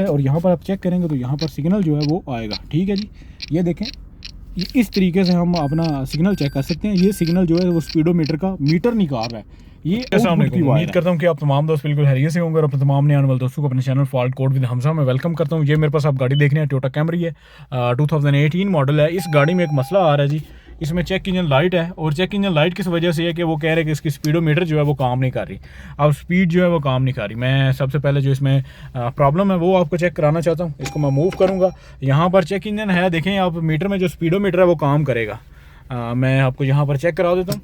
है और यहाँ पर आप चेक करेंगे तो यहाँ पर सिग्नल जो है वो आएगा। ठीक है जी, ये देखें, इस तरीके से हम अपना सिग्नल चेक कर सकते हैं। ये सिग्नल जो है वो स्पीडोमीटर का मीटर निकाल रहा है। ये उम्मीद करता हूँ कि आप तमाम दोस्त बिल्कुल हैरियत से होंगे और अपने तमाम नए आने वाले दोस्तों को अपने channel fault code with Hamza में वेलकम करता हूँ। ये मेरे पास आप गाड़ी देख रहे हैं, टोयोटा कैमरी है, 2018 मॉडल है। इस गाड़ी में एक मसला आ रहा है जी, इसमें चेक इंजन लाइट है और चेक इंजन लाइट किस वजह से है कि वो कह रहे हैं कि इसकी स्पीडोमीटर जो है वो काम नहीं कर रही। अब स्पीड जो है वो काम नहीं कर रही। मैं सबसे पहले जो इसमें प्रॉब्लम है वो आपको चेक कराना चाहता हूँ। इसको मैं मूव करूँगा, यहाँ पर चेक इंजन है, देखें आप मीटर में जो स्पीडोमीटर है वो काम करेगा। मैं आपको यहाँ पर चेक करा देता हूँ,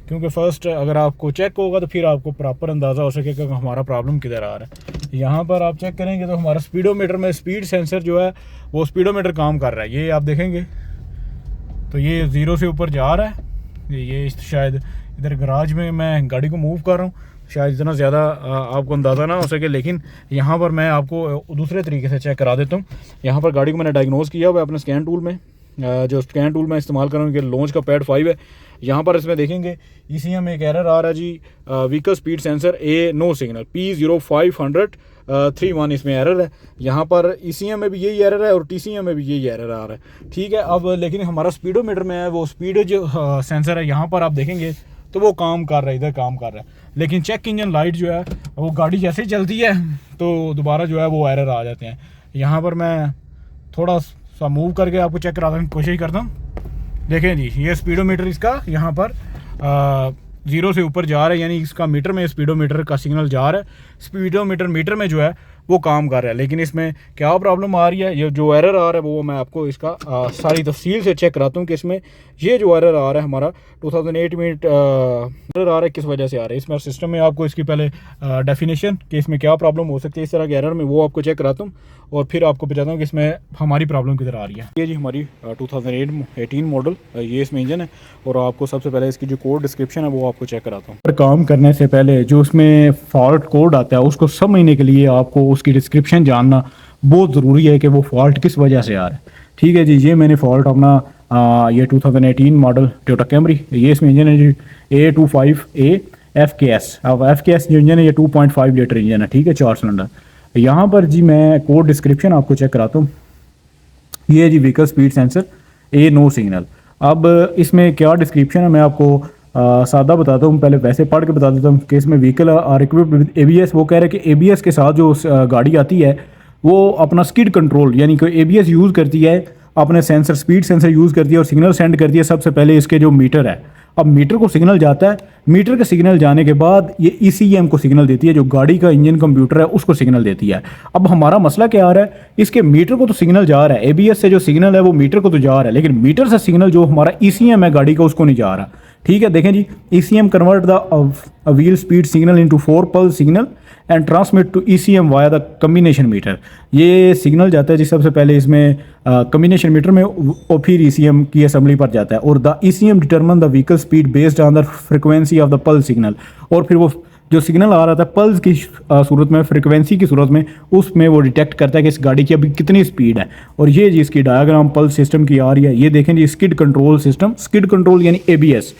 क्योंकि फर्स्ट अगर आपको चेक होगा तो फिर आपको प्रॉपर अंदाज़ा हो सकेगा कि हमारा प्रॉब्लम किधर आ रहा है। यहाँ पर आप चेक करेंगे तो हमारा स्पीडोमीटर में स्पीड सेंसर जो है वो स्पीडोमीटर काम कर रहा है। ये आप देखेंगे तो ये 0 से ऊपर जा रहा है। ये शायद इधर गराज में मैं गाड़ी को मूव कर रहा हूँ, शायद इतना ज़्यादा आपको अंदाज़ा ना हो सके, लेकिन यहाँ पर मैं आपको दूसरे तरीके से चेक करा देता हूँ। यहाँ पर गाड़ी को मैंने डायग्नोज किया हुआ है अपने स्कैन टूल में। जो स्कैन टूल मैं इस्तेमाल कर रहा हूँ कि लॉन्च का पैड 5 है। यहाँ पर इसमें देखेंगे ECM में एक एरर आ रहा है जी, व्हीकल स्पीड सेंसर ए नो सिग्नल P0531 इसमें एरर है। यहाँ पर ECM में भी यही एरर है और TCM में भी यही एरर आ रहा है। ठीक है, अब लेकिन हमारा स्पीडोमीटर में है वो स्पीड जो सेंसर है, यहाँ पर आप देखेंगे तो वो काम कर रहा है, इधर काम कर रहा है, लेकिन चेक इंजन लाइट जो है वो गाड़ी जैसे ही चलती है तो दोबारा जो है वो एरर आ जाते हैं। यहाँ पर मैं थोड़ा सा मूव करके आपको चेक कराने की कोशिश करता हूँ। देखें जी, ये स्पीडोमीटर इसका यहाँ पर 0 से ऊपर जा रहा है, यानी इसका मीटर में स्पीडोमीटर का सिग्नल जा रहा है। स्पीडोमीटर मीटर में जो है वो काम कर रहा है, लेकिन इसमें क्या प्रॉब्लम आ रही है, ये जो एरर आ रहा है वो मैं आपको इसका सारी तफसील से चेक कराता हूँ कि इसमें ये जो एरर आ रहा है हमारा 2008 में एरर आ रहा है किस वजह से आ रहा है। इसमें सिस्टम में आपको इसकी पहले डेफिनेशन कि इसमें क्या प्रॉब्लम हो सकती है इस तरह के एरर में, वो आपको चेक कराता हूँ और फिर आपको बताता हूँ कि इसमें हमारी प्रॉब्लम किधर आ रही है। ये जी हमारी 2018 मॉडल, ये इसमें इंजन है और आपको सबसे पहले इसकी जो कोड डिस्क्रिप्शन है वो आपको चेक कराता हूँ। काम करने से पहले जो उसमें फॉल्ट कोड आता है उसको समझने के लिए आपको उसकी डिस्क्रिप्शन जानना बहुत ज़रूरी है कि वो फॉल्ट किस वजह से आ रहा है। ठीक है जी, ये मैंने फॉल्ट अपना ये 2018 मॉडल टोयोटा कैमरी, ये इसमें इंजन है जी A25A FKS। अब FKS जो इंजन है ये 2.5 लीटर इंजन है। ठीक है, 4 सिलेंडर। यहाँ पर जी मैं कोड डिस्क्रिप्शन आपको चेक कराता हूँ। ये है जी व्हीकल स्पीड सेंसर ए नो सिग्नल। अब इसमें क्या डिस्क्रिप्शन है मैं आपको सादा बताता हूँ, पहले वैसे पढ़ के बता देता हूँ कि इसमें vehicle are equipped with ABS। वो कह रहे हैं कि ABS के साथ जो गाड़ी आती है वो अपना स्किड कंट्रोल, यानी कि ABS यूज़ करती है, अपने सेंसर स्पीड सेंसर यूज़ करती है और सिग्नल सेंड करती है सबसे पहले इसके जो मीटर है। अब मीटर को सिग्नल जाता है, मीटर के सिग्नल जाने के बाद ये ECM को सिग्नल देती है, जो गाड़ी का इंजन कंप्यूटर है उसको सिग्नल देती है। अब हमारा मसला क्या आ रहा है, इसके मीटर को तो सिग्नल जा रहा है, ABS से जो सिग्नल है वो मीटर को तो जा रहा है, लेकिन मीटर से सिग्नल जो हमारा ECM है गाड़ी का उसको नहीं जा रहा। ठीक है, देखें जी, ECM convert the wheel speed signal into 4 pulse signal and transmit to ECM via the combination meter. ये सिग्नल जाता है जी सबसे पहले इसमें कम्बिनेशन मीटर में और फिर ECM की असेंबली पर जाता है और the ECM determine the vehicle speed based on the frequency of the pulse signal. और फिर वो जो सिग्नल आ रहा था पल्स की सूरत में, फ्रिक्वेंसी की सूरत में, उसमें वो डिटेक्ट करता है कि इस गाड़ी की अभी कितनी स्पीड है। और ये जी इसकी डायग्राम पल्स सिस्टम की आ रही है। ये देखें जी skid control system, skid control यानी ABS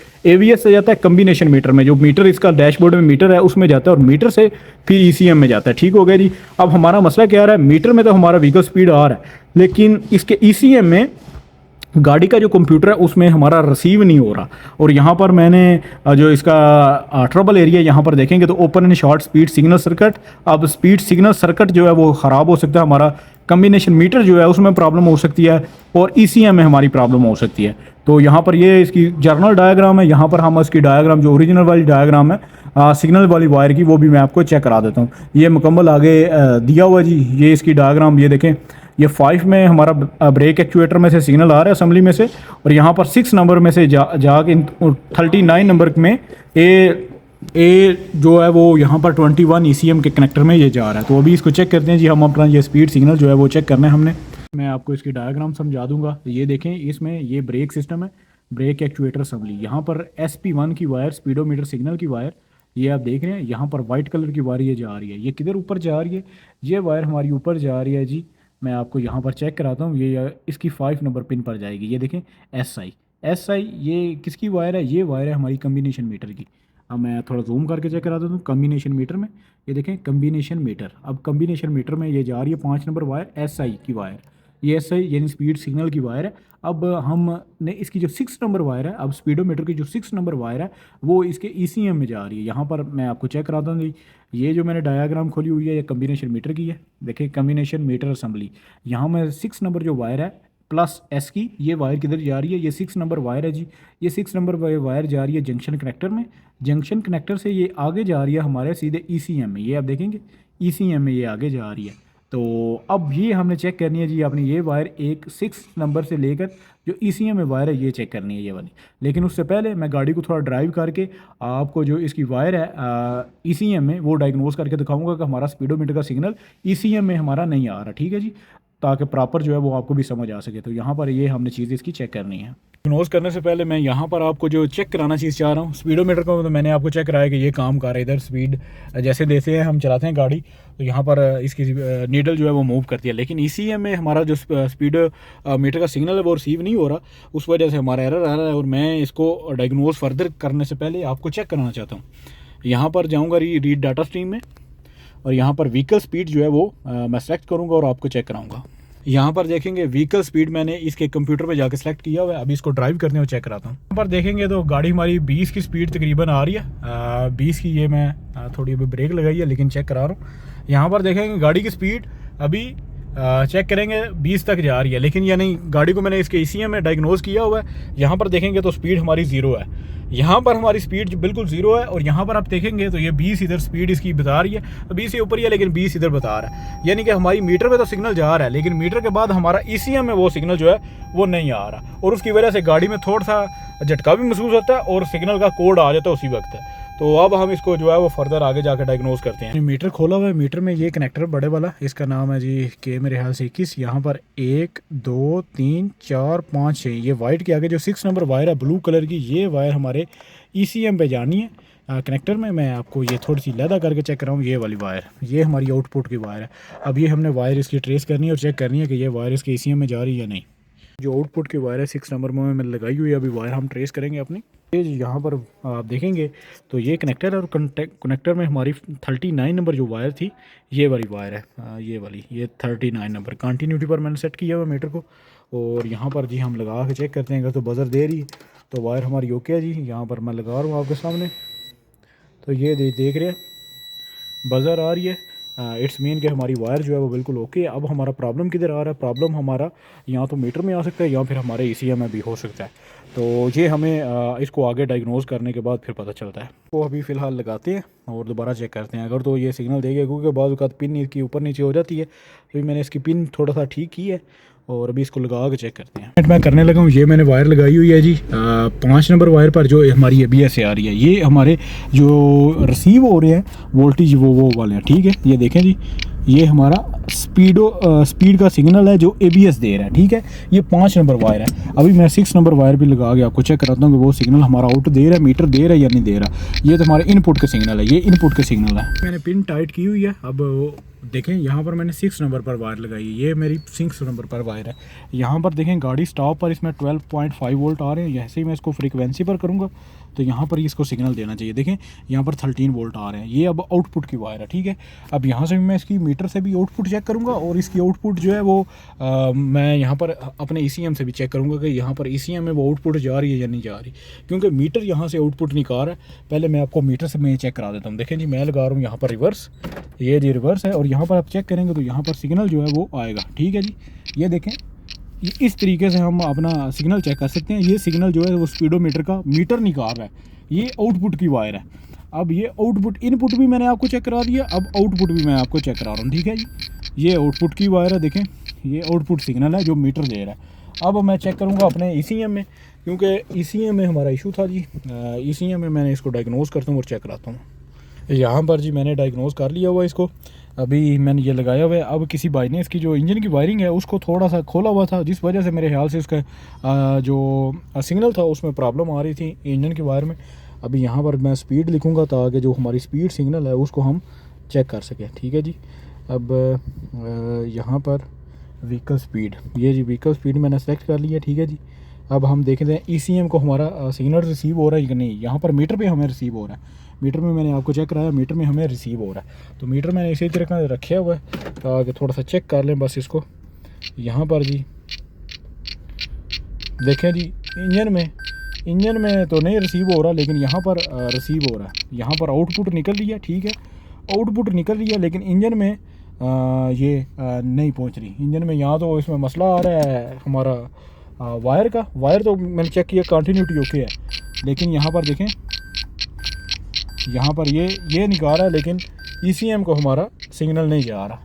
से जाता है कम्बिनेशन मीटर में, जो मीटर इसका डैशबोर्ड में मीटर है उसमें जाता है और मीटर से फिर ECM में जाता है। ठीक हो गया जी। अब हमारा मसला क्या आ रहा है, मीटर में तो हमारा व्हीकल स्पीड आ रहा है, लेकिन इसके ECM में गाड़ी का जो कंप्यूटर है उसमें हमारा रिसीव नहीं हो रहा। और यहाँ पर मैंने जो इसका ट्रबल एरिया यहाँ पर देखेंगे तो open and short speed signal circuit. अब स्पीड सिग्नल सर्किट जो है वो ख़राब हो सकता है, हमारा कम्बिनेशन मीटर जो है उसमें प्रॉब्लम हो सकती है और ECM में हमारी प्रॉब्लम हो सकती है। तो यहाँ पर ये इसकी जर्नल डायग्राम है, यहाँ पर हम इसकी डायग्राम जो ओरिजिनल वाली डायग्राम है सिग्नल वाली वायर की वो भी मैं आपको चेक करा देता हूँ। ये मुकम्मल आगे दिया हुआ जी, ये इसकी डायग्राम ये देखें। ये 5 में हमारा ब्रेक एक्चुएटर में से सिग्नल आ रहा है असेंबली में से, और यहाँ पर 6 नंबर में से जाके 39 नंबर में ए जो है वो यहाँ पर 21 ECM के कनेक्टर में ये जा रहा है। तो अभी इसको चेक करते हैं जी, हम अपना ये स्पीड सिग्नल जो है वो चेक करना है हमने। मैं आपको इसकी डायग्राम समझा दूंगा। ये देखें, इसमें ये ब्रेक सिस्टम है, ब्रेक एक्चुएटर असेंबली। यहाँ पर SP1 की वायर, स्पीडोमीटर सिग्नल की वायर, ये आप देख रहे हैं। यहाँ पर वाइट कलर की वायर ये जा रही है, ये किधर ऊपर जा रही है, ये वायर हमारी ऊपर जा रही है जी। मैं आपको यहाँ पर चेक कराता हूँ, ये इसकी 5 नंबर पिन पर जाएगी। ये देखें SI ये किसकी वायर है, ये वायर है हमारी कम्बिनेशन मीटर की। अब मैं थोड़ा जूम करके चेक करा देता हूँ कम्बिनेशन मीटर में। ये देखें कम्बिनेशन मीटर, अब कम्बिनेशन मीटर में ये जा रही है 5 नंबर वायर SI की वायर, ये SI यानी स्पीड सिग्नल की वायर है। अब हमने इसकी जो 6 नंबर वायर है, अब स्पीडोमीटर की जो 6 नंबर वायर है वो इसके ECM में जा रही है। यहाँ पर मैं आपको चेक कराता हूँ जी, ये जो मैंने डायाग्राम खोली हुई है ये कम्बिनेशन मीटर की है। देखिए कम्बिनेशन मीटर असेंबली, यहाँ में 6 नंबर जो वायर है प्लस S की, ये वायर किधर जा रही है, ये 6 नंबर वायर है जी, ये 6 नंबर वायर जा रही है जंक्शन कनेक्टर में। जंक्शन कनेक्टर से ये आगे जा रही है हमारे सीधे ECM में, ये आप देखेंगे ECM में ये आगे जा रही है। तो अब ये हमने चेक करनी है जी, आपने ये वायर एक 6 नंबर से लेकर जो ECM में वायर है ये चेक करनी है ये वाली। लेकिन उससे पहले मैं गाड़ी को थोड़ा ड्राइव करके आपको जो इसकी वायर है ECM में वो डायग्नोज करके दिखाऊंगा कि हमारा स्पीडोमीटर का सिग्नल ECM में हमारा नहीं आ रहा, ठीक है जी, ताकि प्रॉपर जो है वो आपको भी समझ आ सके। तो यहाँ पर ये हमने चीज़ इसकी चेक करनी है। डायग्नोज करने से पहले मैं यहाँ पर आपको जो चेक कराना चीज़ चाह रहा हूँ स्पीडोमीटर को, तो मैंने आपको चेक कराया कि ये काम कर रहा है। इधर स्पीड जैसे देते हैं हम चलाते हैं गाड़ी, तो यहाँ पर इसकी नीडल जो है वो मूव करती है, लेकिन ECM में हमारा जो स्पीड मीटर का सिग्नल है वो रिसीव नहीं हो रहा, उस वजह से हमारा एरर आ रहा है। और मैं इसको डायग्नोज फर्दर करने से पहले आपको चेक कराना चाहता हूँ। यहाँ पर जाऊँगा रीड डाटा स्ट्रीम में, और यहाँ पर व्हीकल स्पीड जो है वो मैं सेलेक्ट करूँगा और आपको चेक कराऊँगा। यहाँ पर देखेंगे व्हीकल स्पीड मैंने इसके कंप्यूटर पे जाके सेलेक्ट किया हुआ है। अभी इसको ड्राइव करने और चेक कराता हूँ। यहाँ पर देखेंगे तो गाड़ी हमारी 20 की स्पीड तकरीबन आ रही है, 20 की। ये मैं थोड़ी अभी ब्रेक लगाई है लेकिन चेक करा रहा हूँ। यहाँ पर देखेंगे गाड़ी की स्पीड अभी चेक करेंगे 20 तक जा रही है, लेकिन ये नहीं, गाड़ी को मैंने इसके ECM में डायग्नोज किया हुआ है। यहाँ पर देखेंगे तो स्पीड हमारी 0 है, यहाँ पर हमारी स्पीड बिल्कुल 0 है। और यहाँ पर आप देखेंगे तो ये 20 इधर स्पीड इसकी बता रही है, तो 20 से ऊपर ही है लेकिन 20 इधर बता रहा है, यानी कि हमारी मीटर पे तो सिग्नल जा रहा है लेकिन मीटर के बाद हमारा ECM में वो सिग्नल जो है वो नहीं आ रहा, और उसकी वजह से गाड़ी में थोड़ा सा झटका भी महसूस होता है और सिग्नल का कोड आ जाता है उसी वक्त। तो अब हम इसको जो है वो फर्दर आगे जाकर डायग्नोज करते हैं। मीटर खोला हुआ है, मीटर में ये कनेक्टर बड़े वाला, इसका नाम है जी के मेरे ख्याल से 21। यहाँ पर 1 2 3 4 5 6, ये वाइट के आगे जो 6 नंबर वायर है ब्लू कलर की, ये वायर हमारे ECM पे जानी है कनेक्टर में। मैं आपको ये थोड़ी सी लैदा करके चेक कराऊँ, ये वाली वायर, ये हमारी आउटपुट की वायर है। अब ये हमने वायर इसकी ट्रेस करनी है और चेक करनी है कि ये वायर इसके ECM में जा रही है या नहीं। जो आउटपुट की वायर है 6 नंबर में मैंने लगाई हुई है, अभी वायर हम ट्रेस करेंगे अपनी। ये यहाँ पर आप देखेंगे तो ये कनेक्टर है, और कनेक्टर में हमारी 39 नंबर जो वायर थी ये वाली वायर है, ये वाली, ये 39 नंबर कंटिन्यूटी पर मैंने सेट किया हुआ मीटर को। और यहाँ पर जी हम लगा के चेक करते हैं, अगर तो बजर दे रही है तो वायर हमारी ओके है जी। यहाँ पर मैं लगा रहा हूँ आपके सामने, तो ये देख रहे हैं बजर आ रही है, इट्स मीन कि हमारी वायर जो है वो बिल्कुल ओके है। अब हमारा प्रॉब्लम किधर आ रहा है, प्रॉब्लम हमारा या तो मीटर में आ सकता है या फिर हमारे ECM में भी हो सकता है। तो ये हमें इसको आगे डायग्नोज करने के बाद फिर पता चलता है। तो अभी फ़िलहाल लगाते हैं और दोबारा चेक करते हैं। अगर तो ये सिग्नल देगा, क्योंकि बाज़ औक़ात पिन इसकी ऊपर नीचे हो जाती है, अभी मैंने इसकी पिन थोड़ा सा ठीक की है और अभी इसको लगा के चेक करते हैं। मैं करने लगा हूँ, ये मैंने वायर लगाई हुई है जी 5 नंबर वायर पर, जो हमारी ABS से आ रही है। ये हमारे जो रिसीव हो रहे हैं वोल्टेज वो वाले हैं, ठीक है। ये देखें जी, ये हमारा स्पीड का सिग्नल है जो ABS दे रहा है, ठीक है। ये 5 नंबर वायर है। अभी मैं 6 नंबर वायर भी लगा के आपको चेक कराता हूँ कि वो सिग्नल हमारा आउट दे रहा है, मीटर दे रहा है या नहीं दे रहा। ये तो हमारे इनपुट का सिग्नल है, ये इनपुट का सिग्नल है। मैंने पिन टाइट की हुई है। अब देखें यहाँ पर मैंने 6 नंबर पर वायर लगाई है, ये मेरी 6 नंबर पर वायर है। यहाँ पर देखें गाड़ी स्टॉप पर इसमें 12.5 वोल्ट आ रहे हैं। जैसे ही मैं इसको फ्रीक्वेंसी पर करूँगा तो यहाँ पर इसको सिग्नल देना चाहिए। देखें यहाँ पर 13 वोल्ट आ रहे हैं, ये अब आउटपुट की वायर है, ठीक है। अब यहाँ से भी मैं इसकी मीटर से भी आउटपुट चेक करूँगा, और इसकी आउटपुट जो है वो मैं यहाँ पर अपने ECM से भी चेक करूँगा कि यहाँ पर ECM में वो आउटपुट जा रही है या नहीं जा रही, क्योंकि मीटर यहाँ से आउटपुट निकाल रहा है। पहले मैं आपको मीटर से मैं चेक करा देता हूँ। देखें जी, मैं लगा रहा हूँ यहाँ पर रिवर्स, ये जी रिवर्स है, और यहाँ पर आप चेक करेंगे तो यहाँ पर सिग्नल जो है वो आएगा, ठीक है जी। ये देखें, इस तरीके से हम अपना सिग्नल चेक कर सकते हैं। ये सिग्नल जो है वो स्पीडोमीटर का मीटर निकाल रहा है, ये आउटपुट की वायर है। अब ये आउटपुट, इनपुट भी मैंने आपको चेक करा दिया, अब आउटपुट भी मैं आपको चेक करा रहा हूँ, ठीक है जी। ये आउटपुट की वायर है, देखें ये आउटपुट सिग्नल है जो मीटर दे रहा है। अब मैं चेक करूँगा अपने ECM में, क्योंकि ECM में हमारा इशू था जी। ECM में मैंने इसको डायग्नोज करता हूँ और चेक कराता हूँ। यहाँ पर जी मैंने डायग्नोज कर लिया हुआ इसको, अभी मैंने ये लगाया हुआ है। अब किसी भाई ने इसकी जो इंजन की वायरिंग है उसको थोड़ा सा खोला हुआ था, जिस वजह से मेरे ख्याल से इसका जो सिग्नल था उसमें प्रॉब्लम आ रही थी इंजन की वायर में। अभी यहाँ पर मैं स्पीड लिखूँगा ताकि जो हमारी स्पीड सिग्नल है उसको हम चेक कर सकें, ठीक है जी। अब यहाँ पर व्हीकल स्पीड, ये जी व्हीकल स्पीड मैंने सेलेक्ट कर लिया, ठीक है जी। अब हम देखते हैं ECM को हमारा सिग्नल रिसीव हो रहा है कि नहीं। यहाँ पर मीटर पे हमें रिसीव हो रहा है, मीटर में मैंने आपको चेक कराया, मीटर में हमें रिसीव हो रहा है। तो मीटर मैंने इसी तरह का रखा हुआ है ताकि थोड़ा सा चेक कर लें बस इसको। यहाँ पर जी देखें जी, इंजन में तो नहीं रिसीव हो रहा, लेकिन यहाँ पर रिसीव हो रहा है। यहाँ पर आउटपुट निकल रही है, ठीक है, आउटपुट निकल रही है, लेकिन इंजन में ये नहीं पहुँच रही। इंजन में यहाँ तो इसमें मसला आ रहा है हमारा वायर का। वायर तो मैंने चेक किया कंटिन्यूटी ओके है, लेकिन यहाँ पर देखें, यहाँ पर ये निकाल रहा है, लेकिन ECM को हमारा सिग्नल नहीं जा रहा।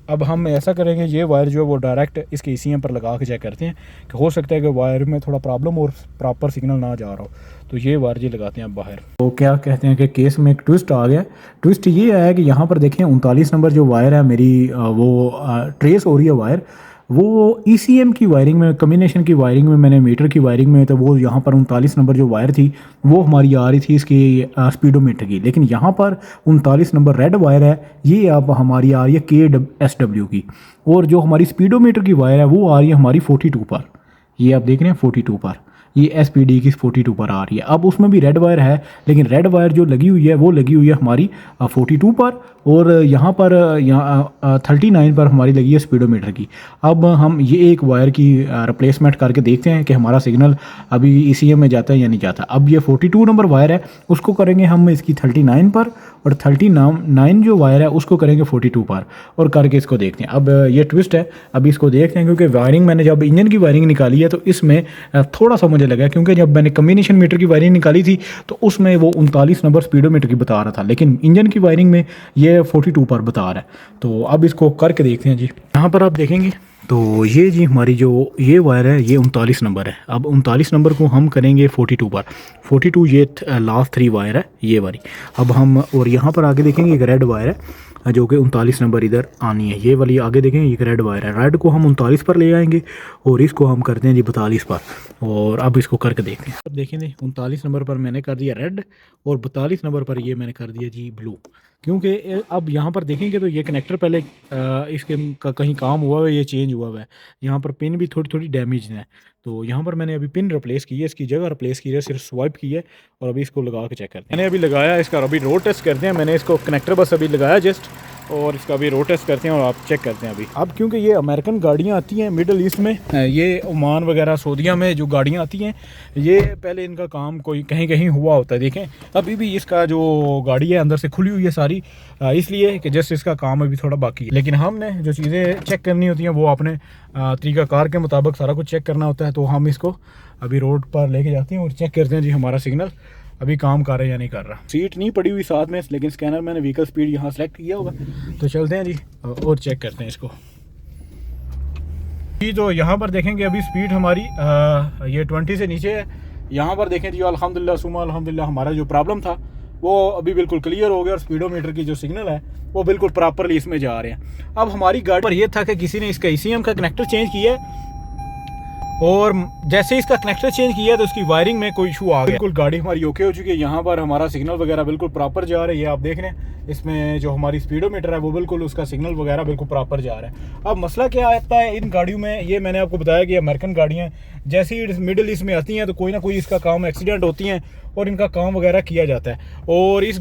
अब हम ऐसा करेंगे, ये वायर जो है वो डायरेक्ट इसके ECM पर लगा के चेक करते हैं कि हो सकता है कि वायर में थोड़ा प्रॉब्लम और प्रॉपर सिग्नल ना जा रहा हो। तो ये वायर जी लगाते हैं अब बाहर। तो क्या कहते हैं कि केस में एक ट्विस्ट आ गया। ट्विस्ट ये आया कि यहाँ पर देखें 39 नंबर जो वायर है मेरी, वो ट्रेस हो रही है वायर, वो ECM की वायरिंग में, कम्बिनेशन की वायरिंग में, मैंने मीटर की वायरिंग में, तो वो यहाँ पर 39 नंबर जो वायर थी वो हमारी आ रही थी इसकी स्पीडोमीटर की। लेकिन यहाँ पर 39 नंबर रेड वायर है, ये अब हमारी आ रही है KSW की। और जो हमारी स्पीडोमीटर की वायर है वो आ रही है हमारी 42 पर। ये आप देख रहे हैं 42 पर, ये SPD की 42 पर आ रही है। अब उसमें भी रेड वायर है, लेकिन रेड वायर जो लगी हुई है वो लगी हुई है हमारी 42 पर, और यहाँ पर 39 पर हमारी लगी है स्पीडोमीटर की। अब हम ये एक वायर की रिप्लेसमेंट करके देखते हैं कि हमारा सिग्नल अभी ECM में जाता है या नहीं जाता। अब ये 42 नंबर वायर है, उसको करेंगे हम इसकी 39 पर, और 39 जो वायर है उसको करेंगे 42 पर, और करके इसको देखते हैं। अब ये ट्विस्ट है, अभी इसको देखते हैं, क्योंकि वायरिंग मैंने जब इंजन की वायरिंग निकाली है तो इसमें थोड़ा सा मुझे लगा, क्योंकि जब मैंने कम्बिनेशन मीटर की वायरिंग निकाली थी तो उसमें वो 39 नंबर स्पीडोमीटर की बता रहा था, लेकिन इंजन की वायरिंग में ये 42 पर बता रहा है। तो अब इसको करके देखते हैं जी। यहाँ पर आप देखेंगे तो ये जी हमारी जो ये वायर है ये 39 नंबर है। अब 39 नंबर को हम करेंगे 42 पर। 42 ये लास्ट 3 वायर है ये वाली। अब हम और यहाँ पर आगे देखेंगे एक रेड वायर है जो कि 39 नंबर इधर आनी है, ये वाली आगे देखेंगे एक रेड वायर है। रेड को हम 39 पर ले आएंगे और इसको हम करते हैं जी 42 पर, और अब इसको करके देखते हैं। अब देखेंगे 39 नंबर पर मैंने कर दिया रेड, और 42 नंबर पर ये मैंने कर दिया जी ब्लू। क्योंकि अब यहाँ पर देखेंगे तो ये कनेक्टर पहले इसके कहीं काम हुआ है, ये चेंज हुआ है। यहाँ पर पिन भी थोड़ी थोड़ी डैमेज है, तो यहाँ पर मैंने अभी पिन रिप्लेस की है, इसकी जगह रिप्लेस की है, सिर्फ स्वाइप की है, और अभी इसको लगा के चेक करते हैं। मैंने अभी लगाया इसका, अभी रोड टेस्ट करते हैं। मैंने इसको कनेक्टर बस अभी लगाया जस्ट, और इसका अभी रोड टेस्ट करते हैं और आप चेक करते हैं अभी। अब क्योंकि ये अमेरिकन गाड़ियाँ आती हैं मिडल ईस्ट में, ये ओमान वगैरह सऊदीया में जो गाड़ियाँ आती हैं, ये पहले इनका काम कोई कहीं कहीं हुआ होता है। देखें अभी भी इसका जो गाड़ी है अंदर से खुली हुई है सारी, इसलिए कि जस्ट इसका काम अभी थोड़ा बाकी है। लेकिन हमने जो चीज़ें चेक करनी होती हैं वो अपने तरीक़ाकार के मुताबिक सारा कुछ चेक करना होता है। तो हम इसको अभी रोड पर लेके जाते हैं और चेक करते हैं जी हमारा सिग्नल अभी काम कर रहा है या नहीं कर रहा। सीट नहीं पड़ी हुई साथ में, लेकिन स्कैनर मैंने व्हीकल स्पीड यहाँ सेलेक्ट किया होगा। तो चलते हैं जी और चेक करते हैं इसको जी। तो यहाँ पर देखेंगे अभी स्पीड हमारी ये 20 से नीचे है। यहाँ पर देखें जी अल्हम्दुलिल्लाह सुम्मा अल्हम्दुलिल्लाह हमारा जो प्रॉब्लम था वो अभी बिल्कुल क्लियर हो गया, और स्पीडोमीटर की जो सिग्नल है वो बिल्कुल प्रॉपरली इसमें जा रहे हैं। अब हमारी गाड़ी पर यह था कि किसी ने इसका ECM का कनेक्टर चेंज किया है, और जैसे इसका कनेक्टर चेंज किया तो उसकी वायरिंग में कोई इशू आ गया। बिल्कुल गाड़ी हमारी ओके हो चुकी है, यहाँ पर हमारा सिग्नल वगैरह बिल्कुल प्रॉपर जा रहा है। ये आप देख रहे हैं इसमें जो हमारी स्पीडोमीटर है वो बिल्कुल उसका सिग्नल वगैरह बिल्कुल प्रॉपर जा रहा है। अब मसला क्या आता है इन गाड़ियों में, ये मैंने आपको बताया कि अमेरिकन गाड़ियाँ जैसे ही मिडिल ईस्ट में आती हैं तो कोई ना कोई इसका काम एक्सीडेंट होती हैं और इनका काम वगैरह किया जाता है। और इस